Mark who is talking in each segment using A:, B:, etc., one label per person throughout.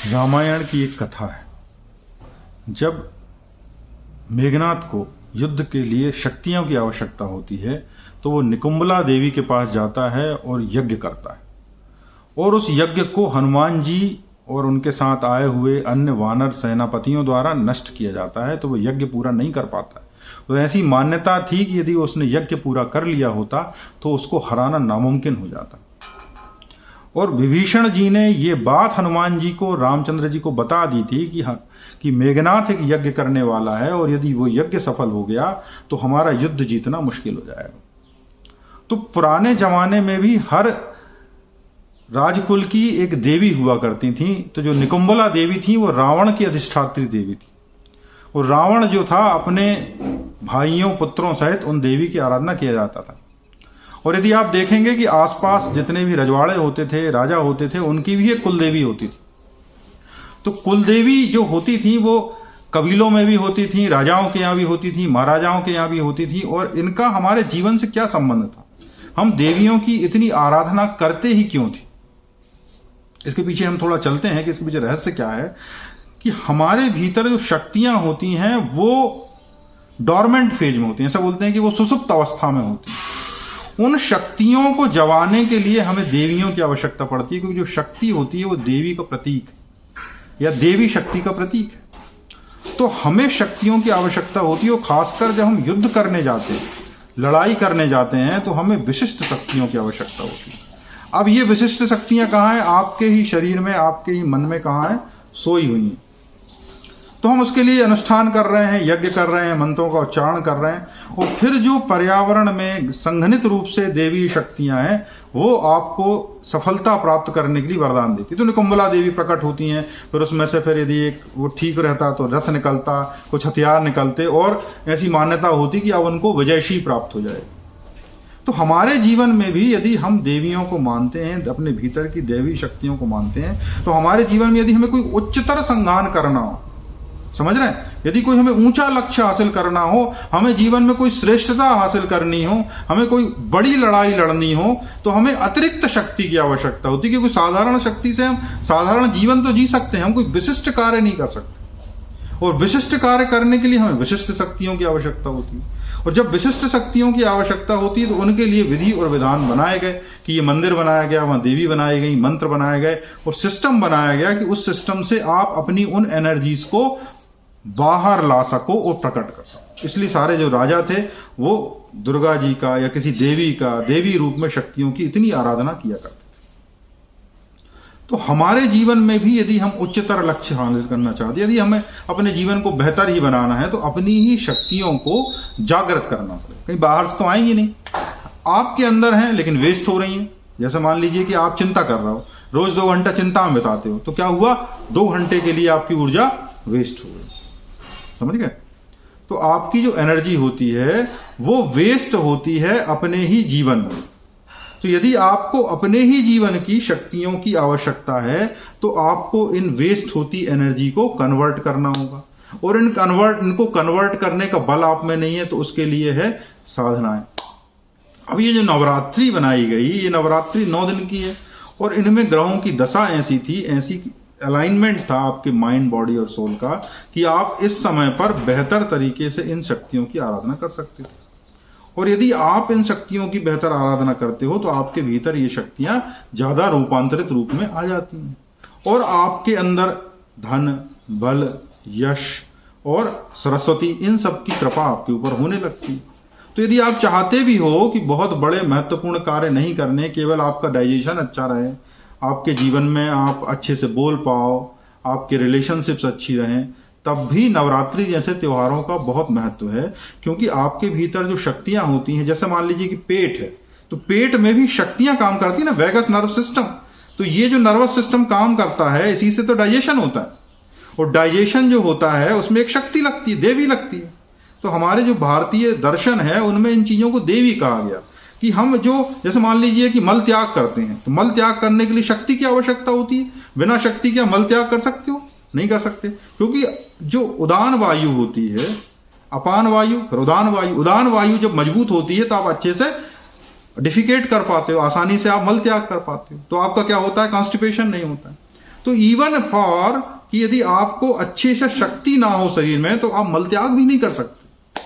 A: रामायण की एक कथा है। जब मेघनाथ को युद्ध के लिए शक्तियों की आवश्यकता होती है तो वो निकुंबला देवी के पास जाता है और यज्ञ करता है, और उस यज्ञ को हनुमान जी और उनके साथ आए हुए अन्य वानर सेनापतियों द्वारा नष्ट किया जाता है, तो वो यज्ञ पूरा नहीं कर पाता है। तो ऐसी मान्यता थी कि यदि उसने यज्ञ पूरा कर लिया होता तो उसको हराना नामुमकिन हो जाता। और विभीषण जी ने ये बात हनुमान जी को, रामचंद्र जी को बता दी थी कि मेघनाथ एक यज्ञ करने वाला है और यदि वो यज्ञ सफल हो गया तो हमारा युद्ध जीतना मुश्किल हो जाएगा। तो पुराने जमाने में भी हर राजकुल की एक देवी हुआ करती थी। तो जो निकुंबला देवी थी वो रावण की अधिष्ठात्री देवी थी, और रावण जो था अपने भाइयों पुत्रों सहित उन देवी की आराधना किया जाता था। और यदि आप देखेंगे कि आसपास जितने भी रजवाड़े होते थे, राजा होते थे, उनकी भी एक कुलदेवी होती थी। तो कुलदेवी जो होती थी वो कबीलों में भी होती थी, राजाओं के यहाँ भी होती थी, महाराजाओं के यहाँ भी होती थी। और इनका हमारे जीवन से क्या संबंध था, हम देवियों की इतनी आराधना करते ही क्यों थी? इसके पीछे हम थोड़ा चलते हैं कि इसके पीछे रहस्य क्या है। कि हमारे भीतर जो शक्तियां होती हैं वो डॉर्मेंट फेज में होती हैं, ऐसा बोलते हैं कि वो सुसुप्त अवस्था में होती हैं। उन शक्तियों को जगाने के लिए हमें देवियों की आवश्यकता पड़ती है, क्योंकि जो शक्ति होती है वो देवी का प्रतीक या देवी शक्ति का प्रतीक है। तो हमें शक्तियों की आवश्यकता होती है, और खासकर जब हम युद्ध करने जाते हैं, लड़ाई करने जाते हैं, तो हमें विशिष्ट शक्तियों की आवश्यकता होती है। अब ये विशिष्ट शक्तियां कहाँ हैं? आपके ही शरीर में, आपके ही मन में कहाँ है? सोई हुई हैं। तो हम उसके लिए अनुष्ठान कर रहे हैं, यज्ञ कर रहे हैं, मंत्रों का उच्चारण कर रहे हैं, और फिर जो पर्यावरण में संघनित रूप से देवी शक्तियां हैं वो आपको सफलता प्राप्त करने के लिए वरदान देती। तो निकुंबला देवी प्रकट होती हैं, फिर उसमें से फिर यदि एक वो ठीक रहता तो रथ निकलता, कुछ हथियार निकलते, और ऐसी मान्यता होती कि अब उनको विजयशी प्राप्त हो जाए। तो हमारे जीवन में भी यदि हम देवियों को मानते हैं, अपने भीतर की देवी शक्तियों को मानते हैं, तो हमारे जीवन में यदि हमें कोई उच्चतर संगान करना हो, समझ रहे हैं, यदि कोई हमें ऊंचा लक्ष्य हासिल करना हो, हमें जीवन में कोई श्रेष्ठता हासिल करनी हो, हमें कोई बड़ी लड़ाई लड़नी हो, तो हमें अतिरिक्त शक्ति की आवश्यकता होती है। क्योंकि साधारण शक्ति से हम साधारण जीवन तो जी सकते हैं, हम कोई विशिष्ट कार्य नहीं कर सकते, और विशिष्ट कार्य करने के लिए हमें विशिष्ट शक्तियों की आवश्यकता होती है। और जब विशिष्ट शक्तियों की आवश्यकता होती है तो उनके लिए विधि और विधान बनाए गए कि ये मंदिर बनाया गया, वहां देवी बनाई गई, मंत्र बनाए गए, और सिस्टम बनाया गया कि उस सिस्टम से आप अपनी उन एनर्जीज को बाहर ला सको और प्रकट कर सको। इसलिए सारे जो राजा थे वो दुर्गा जी का या किसी देवी का, देवी रूप में शक्तियों की इतनी आराधना किया करते। तो हमारे जीवन में भी यदि हम उच्चतर लक्ष्य हासिल करना चाहते हैं, यदि हमें अपने जीवन को बेहतर ही बनाना है, तो अपनी ही शक्तियों को जागृत करना पड़ेगा। कहीं बाहर से तो आएंगी नहीं, आपके अंदर हैं लेकिन वेस्ट हो रही हैं। जैसे मान लीजिए कि आप चिंता कर रहे हो, रोज 2 घंटा चिंता में बिताते हो, तो क्या हुआ? 2 घंटे के लिए आपकी ऊर्जा वेस्ट हो गई। समझ गए? तो आपकी जो एनर्जी होती है वो वेस्ट होती है अपने ही जीवन में। तो यदि आपको अपने ही जीवन की शक्तियों की आवश्यकता है तो आपको इन वेस्ट होती एनर्जी को कन्वर्ट करना होगा, और इनको कन्वर्ट करने का बल आप में नहीं है, तो उसके लिए है साधनाएं। अब ये जो नवरात्रि बनाई गई, ये नवरात्रि 9 दिन की है, और इनमें ग्रहों की दशा ऐसी थी, ऐसी अलाइनमेंट था आपके माइंड, बॉडी और सोल का, कि आप इस समय पर बेहतर तरीके से इन शक्तियों की आराधना कर सकते थे। और यदि आप इन शक्तियों की बेहतर आराधना करते हो तो आपके भीतर ये शक्तियां ज्यादा रूपांतरित रूप में आ जाती हैं, और आपके अंदर धन, बल, यश और सरस्वती, इन सब की कृपा आपके ऊपर होने लगती है। तो यदि आप चाहते भी हो कि बहुत बड़े महत्वपूर्ण कार्य नहीं करने, केवल आपका डाइजेशन अच्छा रहे, आपके जीवन में आप अच्छे से बोल पाओ, आपके रिलेशनशिप्स अच्छी रहें, तब भी नवरात्रि जैसे त्योहारों का बहुत महत्व है। क्योंकि आपके भीतर जो शक्तियां होती हैं, जैसे मान लीजिए कि पेट है, तो पेट में भी शक्तियां काम करती है ना, वैगस नर्व सिस्टम। तो ये जो नर्वस सिस्टम काम करता है, इसी से तो डाइजेशन होता है, और डाइजेशन जो होता है उसमें एक शक्ति लगती है, देवी लगती है। तो हमारे जो भारतीय दर्शन है उनमें इन चीजों को देवी कहा गया। कि हम जो, जैसे मान लीजिए कि मल त्याग करते हैं, तो मल त्याग करने के लिए शक्ति की आवश्यकता होती है। बिना शक्ति के मल त्याग कर सकते हो? नहीं कर सकते, क्योंकि जो उदान वायु होती है, अपान वायु फिर उदान वायु, उदान वायु जब मजबूत होती है तो आप अच्छे से डिफिकेट कर पाते हो, आसानी से आप मल त्याग कर पाते हो, तो आपका क्या होता है? कॉन्स्टिपेशन नहीं होता है। तो इवन फॉर कि यदि आपको अच्छे से शक्ति ना हो शरीर में तो आप मल त्याग भी नहीं कर सकते,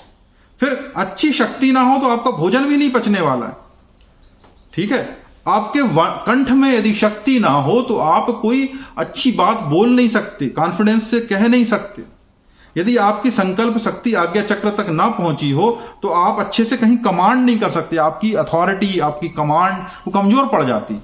A: फिर अच्छी शक्ति ना हो तो आपका भोजन भी नहीं पचने वाला है। ठीक है, आपके कंठ में यदि शक्ति ना हो तो आप कोई अच्छी बात बोल नहीं सकते, कॉन्फिडेंस से कह नहीं सकते। यदि आपकी संकल्प शक्ति आज्ञा चक्र तक ना पहुंची हो तो आप अच्छे से कहीं कमांड नहीं कर सकते, आपकी अथॉरिटी, आपकी कमांड वो कमजोर पड़ जाती।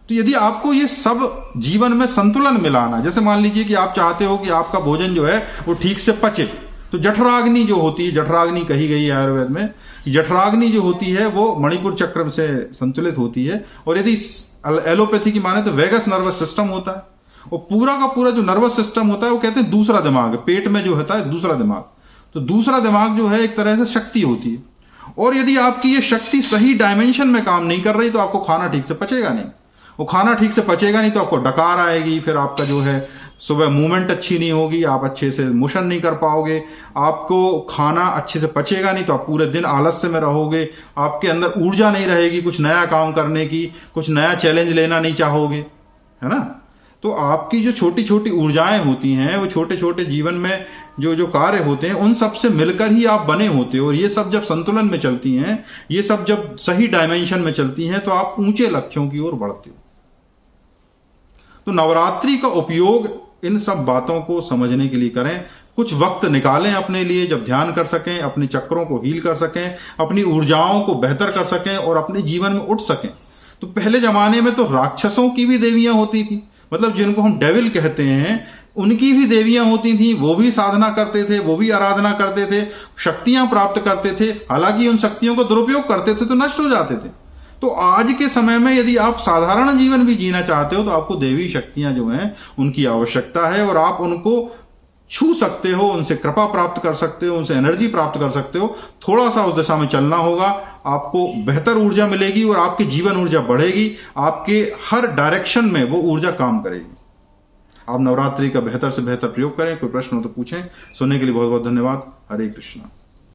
A: तो यदि आपको ये सब जीवन में संतुलन मिलाना, जैसे मान लीजिए कि आप चाहते हो कि आपका भोजन जो है वो ठीक से पचे, तो जठराग्नि जो होती है, जठराग्नि कही गई है आयुर्वेद में, जठराग्नि जो होती है वो मणिपुर चक्र से संतुलित होती है। और यदि एलोपैथी की माने तो वेगस नर्वस सिस्टम होता है, और पूरा का पूरा जो नर्वस सिस्टम होता है वो कहते हैं दूसरा दिमाग है, पेट में जो होता है दूसरा दिमाग। तो दूसरा दिमाग जो है एक तरह से शक्ति होती है, और यदि आपकी ये शक्ति सही डायमेंशन में काम नहीं कर रही तो आपको खाना ठीक से पचेगा नहीं, वो खाना ठीक से पचेगा नहीं तो आपको डकार आएगी, फिर आपका जो है सुबह मूवमेंट अच्छी नहीं होगी, आप अच्छे से मोशन नहीं कर पाओगे, आपको खाना अच्छे से पचेगा नहीं तो आप पूरे दिन आलस्य में रहोगे, आपके अंदर ऊर्जा नहीं रहेगी कुछ नया काम करने की, कुछ नया चैलेंज लेना नहीं चाहोगे, है ना। तो आपकी जो छोटी छोटी ऊर्जाएं होती हैं, वो छोटे छोटे जीवन में जो कार्य होते हैं, उन सब से मिलकर ही आप बने होते हो। और ये सब जब संतुलन में चलती हैं, ये सब जब सही डायमेंशन में चलती हैं, तो आप ऊंचे लक्ष्यों की ओर बढ़ते हो। तो नवरात्रि का उपयोग इन सब बातों को समझने के लिए करें, कुछ वक्त निकालें अपने लिए, जब ध्यान कर सकें, अपने चक्रों को हील कर सकें, अपनी ऊर्जाओं को बेहतर कर सकें और अपने जीवन में उठ सकें। तो पहले जमाने में तो राक्षसों की भी देवियां होती थी, मतलब जिनको हम डेविल कहते हैं, उनकी भी देवियां होती थी, वो भी साधना करते थे, वो भी आराधना करते थे, शक्तियां प्राप्त करते थे। हालांकि उन शक्तियों को दुरुपयोग करते थे तो नष्ट हो जाते थे। तो आज के समय में यदि आप साधारण जीवन भी जीना चाहते हो तो आपको देवी शक्तियां जो हैं उनकी आवश्यकता है, और आप उनको छू सकते हो, उनसे कृपा प्राप्त कर सकते हो, उनसे एनर्जी प्राप्त कर सकते हो। थोड़ा सा उस दिशा में चलना होगा, आपको बेहतर ऊर्जा मिलेगी और आपकी जीवन ऊर्जा बढ़ेगी, आपके हर डायरेक्शन में वो ऊर्जा काम करेगी। आप नवरात्रि का बेहतर से बेहतर प्रयोग करें। कोई प्रश्न हो तो पूछें। सुनने के लिए बहुत बहुत धन्यवाद। हरे कृष्णा।